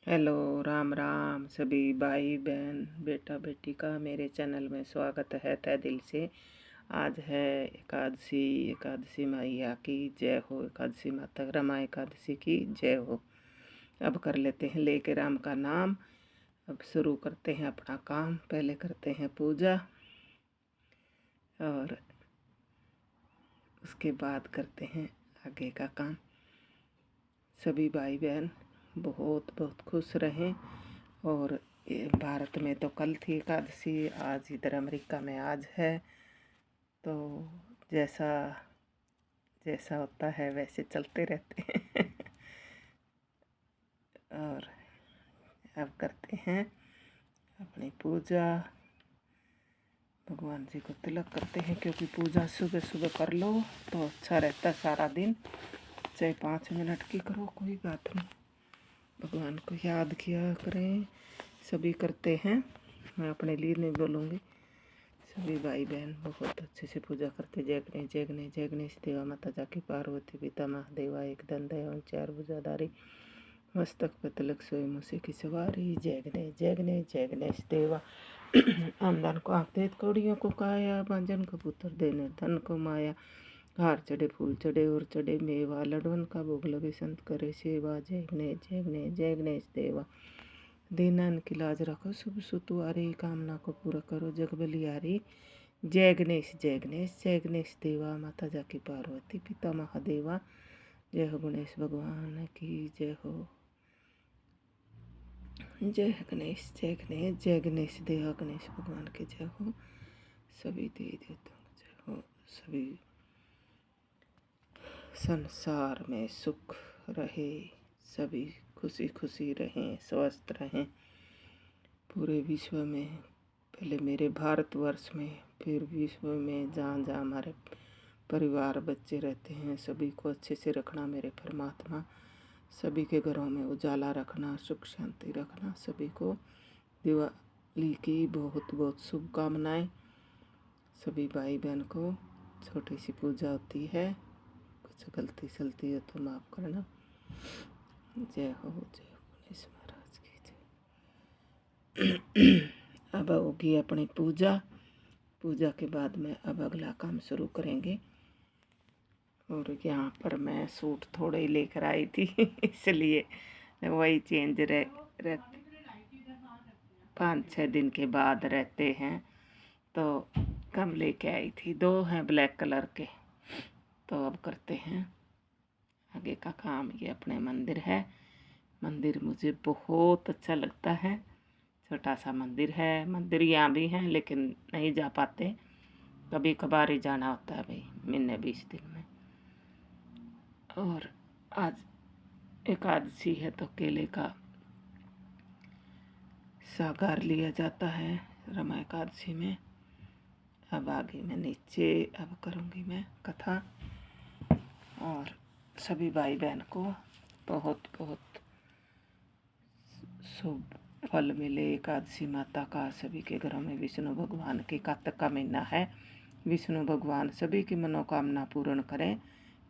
Hello, Ram Ram सभी भाई बहन बेटा बेटी का मेरे चैनल में स्वागत है तहे दिल से। आज है एकादशी। एकादशी मैया की जय हो। एकादशी माता रमा एकादशी की जय हो। अब कर लेते हैं लेके राम का नाम। अब शुरू करते हैं अपना काम। पहले करते हैं पूजा और उसके बाद करते हैं आगे का काम। सभी भाई बहन बहुत बहुत खुश रहें। और भारत में तो कल थी एकादशी, आज इधर अमेरिका में आज है। तो जैसा जैसा होता है वैसे चलते रहते हैं। और अब करते हैं अपनी पूजा। भगवान जी को तिलक करते हैं, क्योंकि पूजा सुबह सुबह कर लो तो अच्छा रहता है सारा दिन। चाहे 5 मिनट की करो, कोई बात नहीं। भगवान को याद किया करें। सभी करते हैं, मैं अपने लिए नहीं बोलूँगी। सभी भाई बहन बहुत अच्छे से पूजा करते। जय गणेश जय गणेश जय गणेश देवा। माता जाकी पार्वती पिता महादेवा। एक दंड एवं 4 भुजाधारी। मस्तक पे तिलक सोई मूसे की सवारी। जय गणेश जय गणेश देवा। आमदान को आँख दे, कौड़ियों को काया। बांझन को पुत्र दे, निर्धन को माया। हार चढ़े फूल चढ़े और चढ़े मेवा। लडवन का भोग लगे संत करे सेवा। जय गणेश जय गणेश देवा। दीनान की लाज रखो, शुभ सुतुआरी। कामना को पूरा करो, जग बलियारी। जय गणेश जय गणेश देवा। माता जाकी पार्वती पिता महादेवा। जय हो गणेश भगवान की जय हो। जय गणेश जय गणेश देवा। गणेश भगवान की जय हो। सभी देवी देवताओं की जय हो। सभी संसार में सुख रहे, सभी खुशी खुशी रहें, स्वस्थ रहें। पूरे विश्व में, पहले मेरे भारतवर्ष में, फिर विश्व में जहाँ जहाँ हमारे परिवार बच्चे रहते हैं, सभी को अच्छे से रखना मेरे परमात्मा। सभी के घरों में उजाला रखना, सुख शांति रखना। सभी को दिवाली की बहुत बहुत शुभकामनाएं। सभी भाई बहन को छोटी सी पूजा होती है, कुछ गलती सलती हो तो माफ़ करना। जय हो गणेश महाराज की जय। अब होगी अपनी पूजा। पूजा के बाद में अब अगला काम शुरू करेंगे। और यहाँ पर मैं सूट थोड़े ही लेकर आई थी, इसलिए वही चेंज रह 5-6 दिन के बाद रहते हैं, तो कम लेके आई थी। 2 हैं ब्लैक कलर के। तो अब करते हैं आगे का काम। ये अपने मंदिर है। मंदिर मुझे बहुत अच्छा लगता है। छोटा सा मंदिर है। मंदिर यहाँ भी हैं लेकिन नहीं जा पाते, कभी कभार ही जाना होता है भाई, महीने 20 दिन में। और आज एकादशी है तो केले का साकार लिया जाता है रमा एकादशी में। अब आगे मैं नीचे अब करूँगी मैं कथा। और सभी भाई बहन को बहुत बहुत शुभ फल मिले एकादशी माता का। सभी के घरों में विष्णु भगवान की कार्तिक का महीना है। विष्णु भगवान सभी की मनोकामना पूर्ण करें।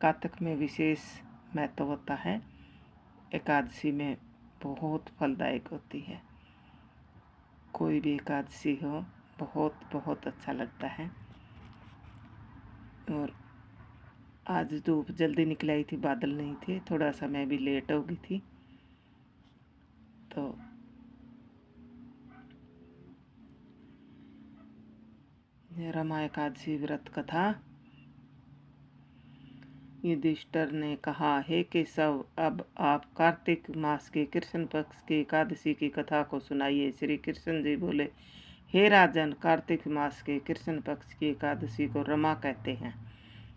कार्तिक में विशेष महत्व होता है। एकादशी में बहुत फलदायक होती है। कोई भी एकादशी हो, बहुत बहुत अच्छा लगता है। और आज धूप जल्दी निकल आई थी, बादल नहीं थे, थोड़ा सा मैं भी लेट हो गई थी। तो रमा एकादशी व्रत कथा। युधिष्ठिर ने कहा, हे केशव, अब आप कार्तिक मास के कृष्ण पक्ष की एकादशी की कथा को सुनाइए। श्री कृष्ण जी बोले, हे राजन, कार्तिक मास के कृष्ण पक्ष की एकादशी को रमा कहते हैं।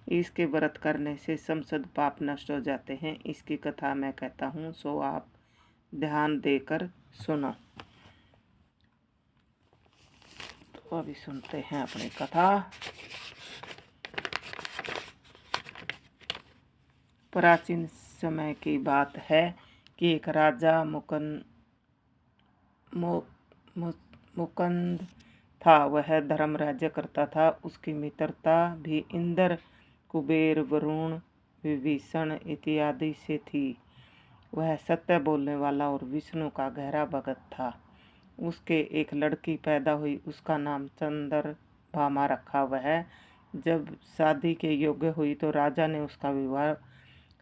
इसके व्रत करने से समस्त पाप नष्ट हो जाते हैं। इसकी कथा मैं कहता हूँ, सो आप ध्यान देकर सुनो। तो अभी सुनते हैं अपनी कथा। प्राचीन समय की बात है कि एक राजा मुकंद था। वह धर्म राज्य करता था। उसकी मित्रता भी इंद्र, कुबेर, वरुण, विभीषण इत्यादि से थी। वह सत्य बोलने वाला और विष्णु का गहरा भगत था। उसके एक लड़की पैदा हुई, उसका नाम चंद्रभामा रखा। वह जब शादी के योग्य हुई तो राजा ने उसका विवाह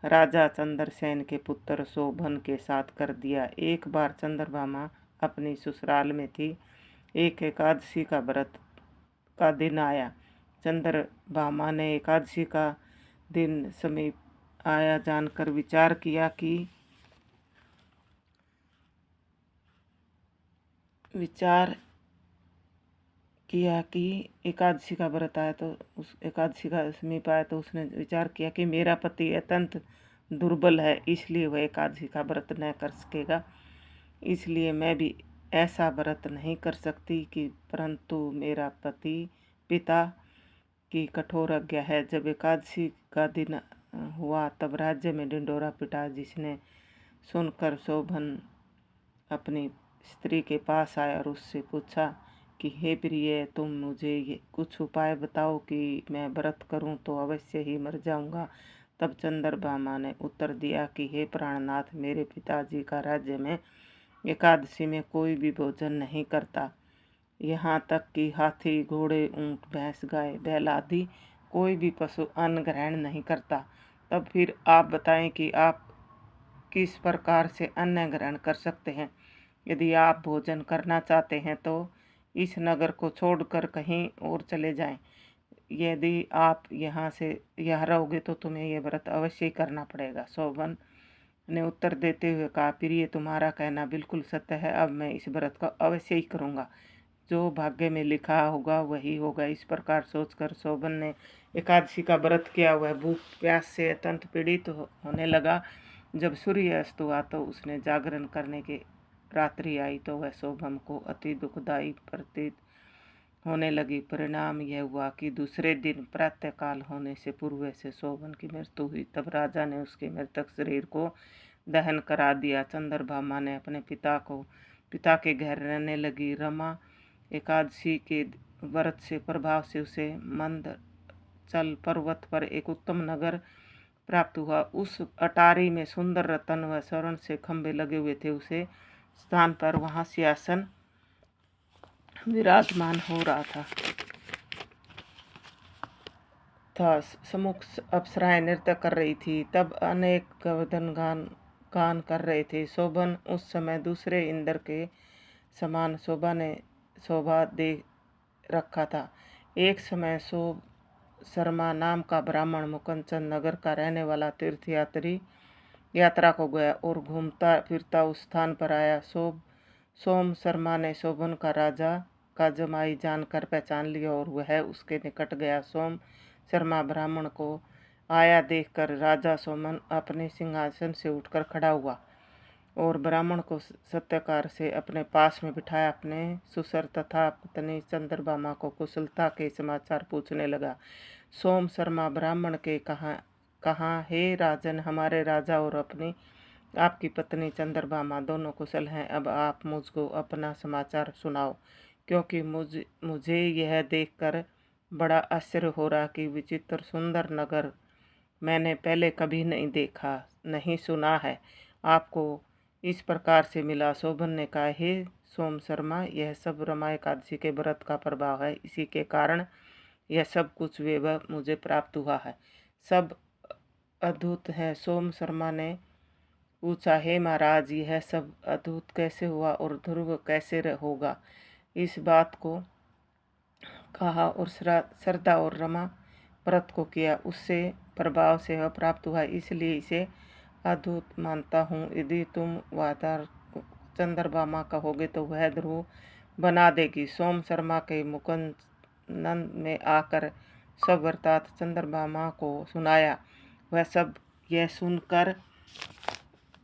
राजा चंद्रसेन के पुत्र शोभन के साथ कर दिया। एक बार चंद्रभामा अपनी ससुराल में थी। एक एकादशी का व्रत का दिन आया। चंद्रभामा ने एकादशी का दिन समीप आया जानकर विचार किया कि एकादशी का व्रत आया तो उस एकादशी का समीप आया तो उसने विचार किया कि मेरा पति अत्यंत दुर्बल है, इसलिए वह एकादशी का व्रत न कर सकेगा। इसलिए मैं भी ऐसा व्रत नहीं कर सकती कि परंतु मेरा पिता की कठोर आज्ञा है। जब एकादशी का दिन हुआ तब राज्य में ढिंढोरा पिटा, जिसने सुनकर शोभन अपनी स्त्री के पास आया और उससे पूछा कि हे प्रिय, तुम मुझे ये कुछ उपाय बताओ कि मैं व्रत करूं तो अवश्य ही मर जाऊंगा। तब चंद्रभामा ने उत्तर दिया कि हे प्राणनाथ, मेरे पिताजी का राज्य में एकादशी में कोई भी भोजन नहीं करता। यहाँ तक कि हाथी, घोड़े, ऊंट, भैंस, गाय, बैल आदि कोई भी पशु अन्न ग्रहण नहीं करता। तब फिर आप बताएं कि आप किस प्रकार से अन्न ग्रहण कर सकते हैं। यदि आप भोजन करना चाहते हैं तो इस नगर को छोड़कर कहीं और चले जाएं। यदि आप यहाँ रहोगे तो तुम्हें यह व्रत अवश्य ही करना पड़ेगा। शोभन ने उत्तर देते हुए कहा, प्रिय, तुम्हारा कहना बिल्कुल सत्य है। अब मैं इस व्रत को अवश्य ही करूँगा। जो भाग्य में लिखा होगा वही होगा। इस प्रकार सोचकर शोभन ने एकादशी का व्रत किया। वह भूख प्यास से अत्यंत पीड़ित होने लगा। जब सूर्य अस्त हुआ तो उसने जागरण करने की रात्रि आई तो वह शोभन को अति दुखदायी प्रतीत होने लगी। परिणाम यह हुआ कि दूसरे दिन प्रातःकाल होने से पूर्व से शोभन की मृत्यु हुई। तब राजा ने उसके मृतक शरीर को दहन करा दिया। चंद्रभामा ने अपने पिता के घर रहने लगी। रमा एकादशी के व्रत से प्रभाव से उसे मंदचल पर्वत पर एक उत्तम नगर प्राप्त हुआ। उस अटारी में सुंदर रतन व स्वर्ण से खंभे लगे हुए थे। उसे स्थान पर वहां सिंहासन विराजमान हो रहा था। सम्मुख अप्सराएं नृत्य कर रही थी। तब अनेक गवदन गान कर रहे थे। शोभन उस समय दूसरे इंद्र के समान शोभा दे रखा था। एक समय शर्मा नाम का ब्राह्मण मुकंचन नगर का रहने वाला तीर्थ यात्रा को गया और घूमता फिरता उस स्थान पर आया। सोम शर्मा ने शोभन का राजा का जमाई जानकर पहचान लिया और वह उसके निकट गया। सोम शर्मा ब्राह्मण को आया देखकर राजा सोमन अपने सिंहासन से उठकर खड़ा हुआ और ब्राह्मण को सत्कार से अपने पास में बिठाया। अपने सुसर तथा पत्नी चंद्रभामा को कुशलता के समाचार पूछने लगा। सोम शर्मा ब्राह्मण के कहा, हे राजन, हमारे राजा और आपकी पत्नी चंद्रभामा दोनों कुशल हैं। अब आप मुझको अपना समाचार सुनाओ, क्योंकि मुझे यह देखकर बड़ा आश्चर्य हो रहा कि विचित्र सुंदर नगर मैंने पहले कभी नहीं सुना है। आपको इस प्रकार से मिला। शोभन ने कहा, हे सोम शर्मा, यह सब रमा एकादशी के व्रत का प्रभाव है। इसी के कारण यह सब कुछ वैभव मुझे प्राप्त हुआ है। सब अद्भुत है। सोम शर्मा ने पूछा, हे महाराज, यह सब अद्भुत कैसे हुआ और ध्रुव कैसे होगा? इस बात को कहा और श्रद्धा और रमा व्रत को किया, उससे प्रभाव से वह प्राप्त हुआ, इसलिए इसे अद्भुत मानता हूँ। यदि तुम वातार चंद्रभामा कहोगे तो वह ध्रुव बना देगी। सोम शर्मा के मुकुंद में आकर सब वृत्तांत चंद्रभामा को सुनाया। वह सब यह सुनकर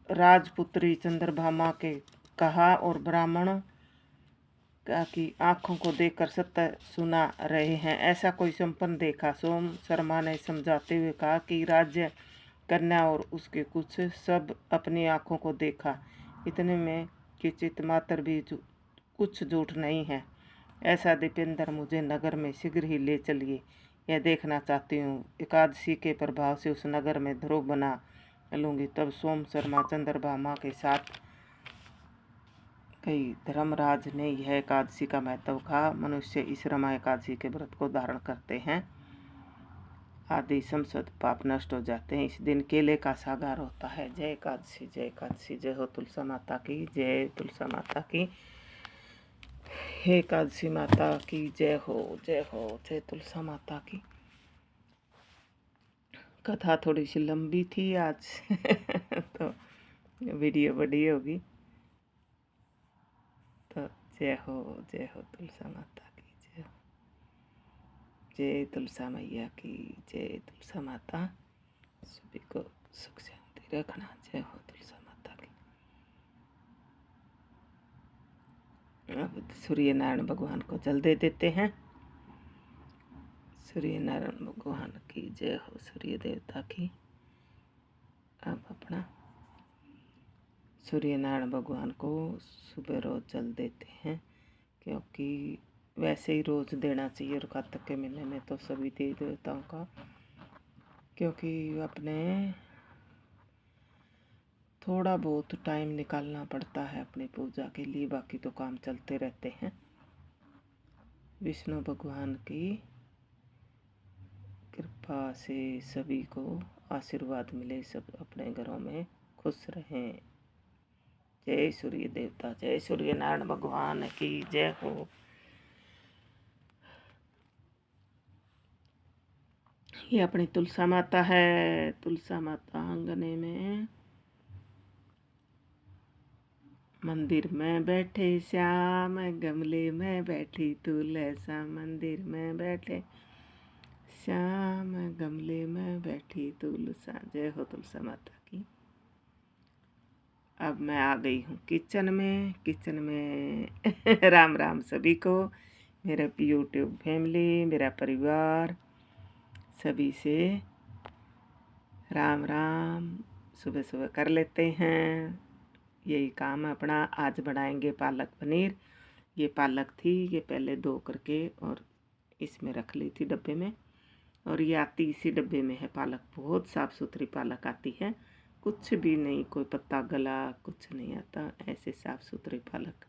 राजपुत्री चंद्रभामा के कहा और ब्राह्मण की आंखों को देखकर सत्य सुना रहे हैं, ऐसा कोई संपन्न देखा। सोम शर्मा ने समझाते हुए कहा कि राज्य कन्या और उसके कुछ सब अपनी आंखों को देखा, इतने में किंचित मात्र भी कुछ झूठ नहीं है। ऐसा दीपेंद्र, मुझे नगर में शीघ्र ही ले चलिए, यह देखना चाहती हूँ। एकादशी के प्रभाव से उस नगर में ध्रुव बना लूँगी। तब सोम शर्मा चंद्रभामा के साथ कई धर्मराज ने यह एकादशी का महत्व कहा। मनुष्य इस रमा एकादशी के व्रत को धारण करते हैं, आदि संशद पाप नष्ट हो जाते हैं। इस दिन केले का सागार होता है। जय एकादशी, जय एकादशी। जय हो तुलसा माता की, जय तुलसा माता की, हे एकादशी माता की जय हो, जय हो, जय तुलसा माता की। कथा थोड़ी सी लंबी थी आज तो वीडियो बड़ी होगी। तो जय हो तुलसा माता की, जय हो, जय तुलसा मैया की, जय तुलसा माता। सभी को सुख शांति रखना। जय हो तुलसा माता की। अब सूर्य नारायण भगवान को जल दे देते हैं। सूर्य नारायण भगवान की जय हो, सूर्य देवता की। अब अपना सूर्य नारायण भगवान को सुबह रोज जल देते हैं, क्योंकि वैसे ही रोज़ देना चाहिए। और कार्तिक के महीने में तो सभी देवी देवताओं का, क्योंकि अपने थोड़ा बहुत टाइम निकालना पड़ता है अपनी पूजा के लिए, बाकी तो काम चलते रहते हैं। विष्णु भगवान की कृपा से सभी को आशीर्वाद मिले, सब अपने घरों में खुश रहें। जय सूर्य देवता, जय सूर्य नारायण भगवान की जय हो। ये अपनी तुलसा माता है। तुलसा माता आंगने में मंदिर में बैठे श्याम, गमले में बैठी तुलसा। मंदिर में बैठे श्याम, गमले में बैठी तुलसा। जय हो तुलसा माता की। अब मैं आ गई हूँ किचन में राम राम सभी को, मेरा यूट्यूब फैमिली, मेरा परिवार, सभी से राम राम। सुबह सुबह कर लेते हैं यही काम अपना। आज बनाएंगे पालक पनीर। ये पालक थी, ये पहले धो करके और इसमें रख ली थी डब्बे में, और ये आती इसी डब्बे में है पालक। बहुत साफ़ सुथरी पालक आती है, कुछ भी नहीं, कोई पत्ता गला कुछ नहीं आता, ऐसे साफ़ सुथरी पालक।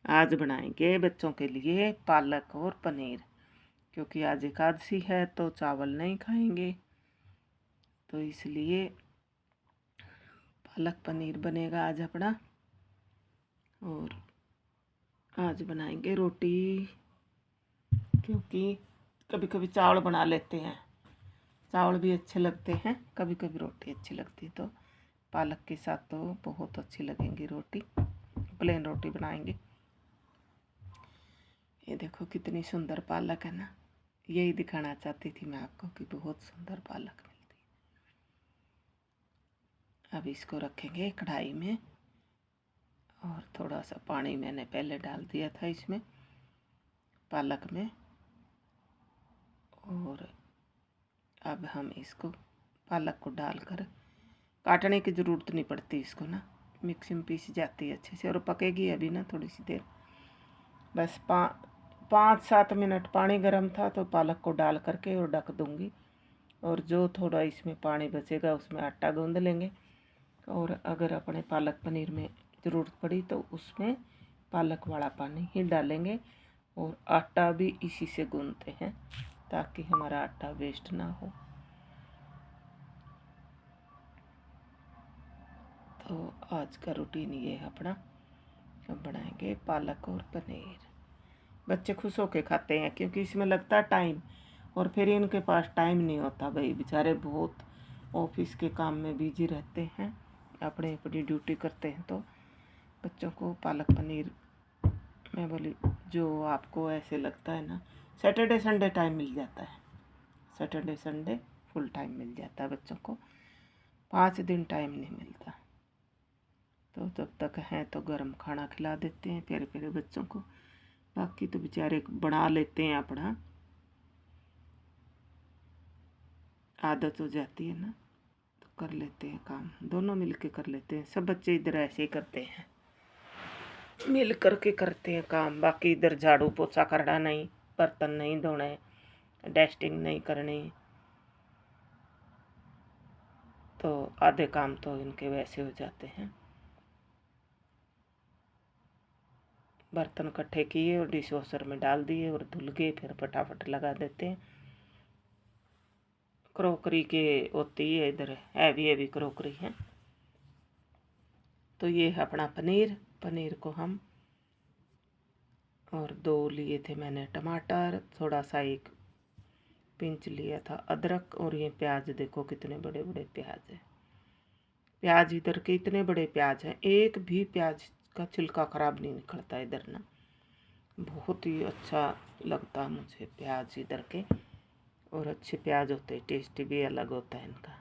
आज बनाएंगे बच्चों के लिए पालक और पनीर, क्योंकि आज एकादशी है तो चावल नहीं खाएंगे, तो इसलिए पालक पनीर बनेगा आज अपना। और आज बनाएंगे रोटी, क्योंकि कभी कभी चावल बना लेते हैं, चावल भी अच्छे लगते हैं, कभी कभी रोटी अच्छी लगती है। तो पालक के साथ तो बहुत अच्छी लगेंगी रोटी। प्लेन रोटी बनाएंगे। ये देखो कितनी सुंदर पालक है ना, यही दिखाना चाहती थी मैं आपको कि बहुत सुंदर पालक मिलती है। अब इसको रखेंगे कढ़ाई में, और थोड़ा सा पानी मैंने पहले डाल दिया था इसमें पालक में। और अब हम इसको पालक को डालकर, काटने की ज़रूरत नहीं पड़ती इसको ना, मिक्सी में पीस जाती है अच्छे से। और पकेगी अभी ना थोड़ी सी देर, बस 5-7 मिनट। पानी गर्म था तो पालक को डाल करके और ढक दूँगी, और जो थोड़ा इसमें पानी बचेगा उसमें आटा गूँध लेंगे। और अगर अपने पालक पनीर में ज़रूरत पड़ी तो उसमें पालक वाला पानी ही डालेंगे। और आटा भी इसी से गूँधते हैं ताकि हमारा आटा वेस्ट ना हो। तो आज का रूटीन ये है अपना। अब बनाएंगे पालक और पनीर। बच्चे खुश होके खाते हैं, क्योंकि इसमें लगता है टाइम, और फिर इनके पास टाइम नहीं होता भाई, बेचारे बहुत ऑफिस के काम में बिजी रहते हैं, अपनी अपनी ड्यूटी करते हैं। तो बच्चों को पालक पनीर, मैं बोली जो आपको ऐसे लगता है ना, सैटरडे संडे टाइम मिल जाता है, सैटरडे संडे फुल टाइम मिल जाता है बच्चों को, 5 दिन टाइम नहीं मिलता। तो जब तक हैं तो गर्म खाना खिला देते हैं प्यारे प्यारे बच्चों को, बाकी तो बेचारे बना लेते हैं अपना, आदत हो जाती है ना, तो कर लेते हैं काम, दोनों मिल के कर लेते हैं। सब बच्चे इधर ऐसे ही करते हैं, मिल करके करते हैं काम। बाकी इधर झाड़ू पोछा करना नहीं, बर्तन नहीं धोने, डस्टिंग नहीं करनी, तो आधे काम तो इनके वैसे हो जाते हैं। बर्तन इकट्ठे किए और डिश वॉशर में डाल दिए और धुल गए, फिर फटाफट लगा देते हैं। क्रॉकरी के होती है, इधर हैवी हैवी क्रॉकरी है। तो ये है अपना पनीर। पनीर को हम, और 2 लिए थे मैंने टमाटर, थोड़ा सा 1 पिंच लिया था अदरक, और ये प्याज देखो कितने बड़े बड़े प्याज हैं। प्याज इधर के इतने बड़े प्याज हैं, एक भी प्याज का छिलका खराब नहीं निकलता इधर ना। बहुत ही अच्छा लगता है मुझे प्याज इधर के, और अच्छे प्याज होते हैं, टेस्टी भी अलग होता है इनका।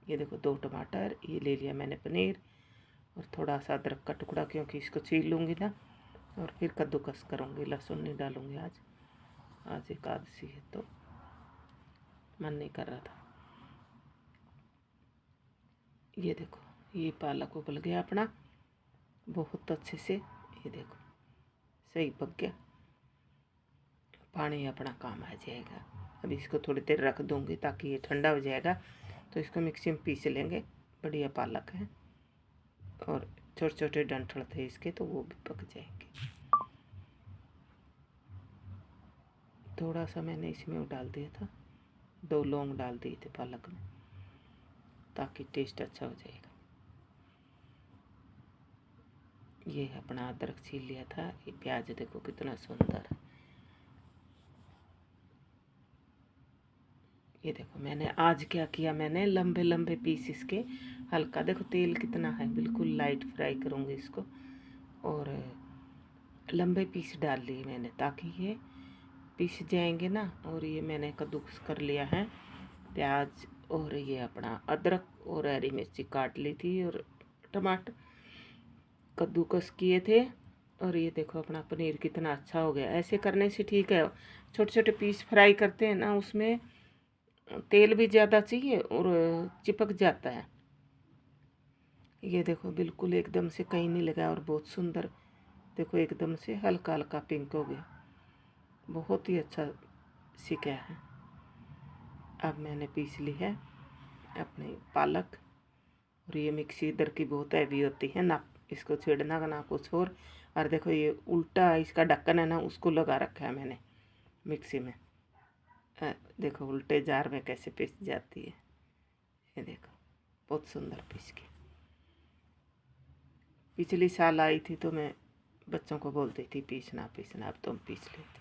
ये देखो 2 टमाटर, ये ले लिया मैंने पनीर, और थोड़ा सा अदरक का टुकड़ा, क्योंकि इसको छील लूँगी ना, और फिर कद्दूकस करूँगी। लहसुन नहीं डालूँगी आज एकादशी है तो मन नहीं कर रहा था। ये देखो ये पालक उबल गया अपना बहुत अच्छे से। ये देखो सही पक गया, पानी अपना काम आ जाएगा। अब इसको थोड़ी देर रख दूँगी ताकि ये ठंडा हो जाएगा, तो इसको मिक्सी में पीस लेंगे। बढ़िया पालक है, और छोटे छोटे डंठल थे इसके, तो वो भी पक जाएंगे। थोड़ा सा मैंने इसमें वो डाल दिया था, 2 लौंग डाल दिए थे पालक में, ताकि टेस्ट अच्छा हो जाएगा। ये अपना अदरक छील लिया था। ये प्याज देखो कितना सुंदर है। ये देखो मैंने आज क्या किया, मैंने लंबे लंबे पीस इसके, हल्का देखो तेल कितना है, बिल्कुल लाइट फ्राई करूँगी इसको, और लंबे पीस डाल लिए मैंने ताकि ये पीस जाएंगे ना। और ये मैंने कद्दूकस कर लिया है प्याज, और ये अपना अदरक और हरी मिर्ची काट ली थी, और टमाटर कद्दूकस किए थे। और ये देखो अपना पनीर कितना अच्छा हो गया। ऐसे करने से ठीक है, छोटे छोटे पीस फ्राई करते हैं ना, उसमें तेल भी ज़्यादा चाहिए और चिपक जाता है। ये देखो बिल्कुल एकदम से कहीं नहीं लगा, और बहुत सुंदर देखो एकदम से हल्का हल्का पिंक हो गया, बहुत ही अच्छा सीखा है। अब मैंने पीस ली है अपनी पालक, और ये मिक्सी इधर की बहुत हैवी होती है ना, इसको छेड़ना का ना कुछ और देखो ये उल्टा इसका ढक्कन है ना, उसको लगा रखा है मैंने मिक्सी में। देखो उल्टे जार में कैसे पीस जाती है। ये देखो बहुत सुंदर पीस के। पिछली साल आई थी तो मैं बच्चों को बोलती थी पीसना पीसना, अब तुम पीस लेती।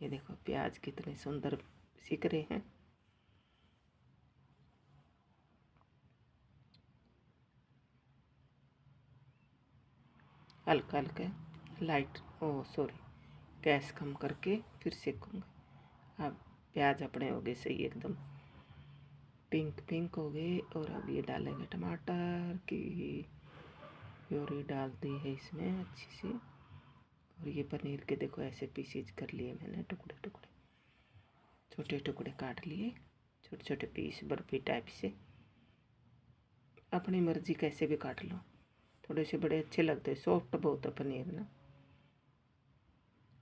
ये देखो प्याज कितने सुंदर सिक रहे हैं। हल्का हल्का लाइट, सॉरी गैस कम करके फिर सेकूँगा। अब प्याज अपने हो गए सही एकदम पिंक पिंक हो गए, और अब ये डालेंगे टमाटर की प्योरी डाल दी है इसमें अच्छी सी। और ये पनीर के देखो ऐसे पीसेज कर लिए मैंने, टुकड़े टुकड़े छोटे टुकड़े काट लिए, छोटे छोटे पीस बर्फी टाइप से। अपनी मर्जी कैसे भी काट लो, थोड़े से बड़े अच्छे लगते हैं, सॉफ्ट बहुत है पनीर ना।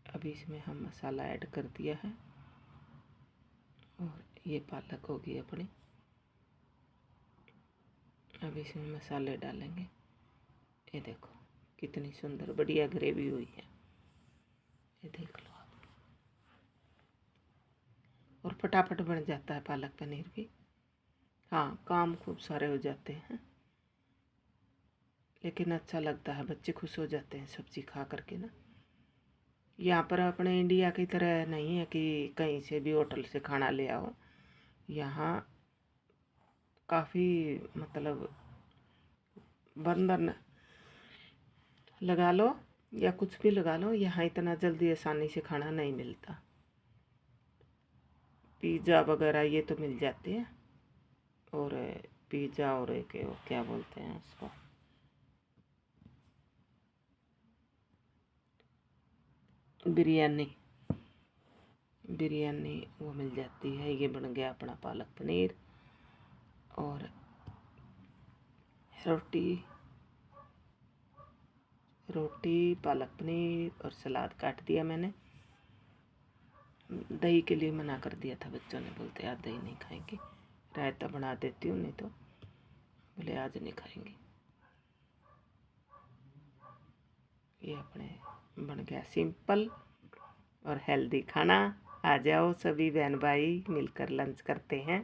अभी इसमें हम मसाला ऐड कर दिया है, और ये पालक होगी अपनी। अब इसमें मसाले डालेंगे। ये देखो कितनी सुंदर बढ़िया ग्रेवी हुई है, ये देख लो आप। और फटाफट बन जाता है पालक पनीर भी। हाँ काम खूब सारे हो जाते हैं, लेकिन अच्छा लगता है, बच्चे खुश हो जाते हैं सब्जी खा करके ना। यहाँ पर अपने इंडिया की तरह नहीं है कि कहीं से भी होटल से खाना ले आओ। यहाँ काफ़ी मतलब बंधन लगा लो या कुछ भी लगा लो, यहाँ इतना जल्दी आसानी से खाना नहीं मिलता। पिज़्ज़ा वगैरह ये तो मिल जाते हैं, और पिज़्ज़ा और एक वो क्या बोलते हैं उसको, बिरयानी बिरयानी वो मिल जाती है। ये बन गया अपना पालक पनीर, और रोटी रोटी पालक पनीर और सलाद काट दिया मैंने। दही के लिए मना कर दिया था बच्चों ने, बोलते यार दही नहीं खाएंगे, रायता बना देती हूँ, नहीं तो बोले आज नहीं खाएंगे। ये अपने बन गया सिंपल और हेल्दी खाना। आ जाओ सभी बहन भाई, मिलकर लंच करते हैं।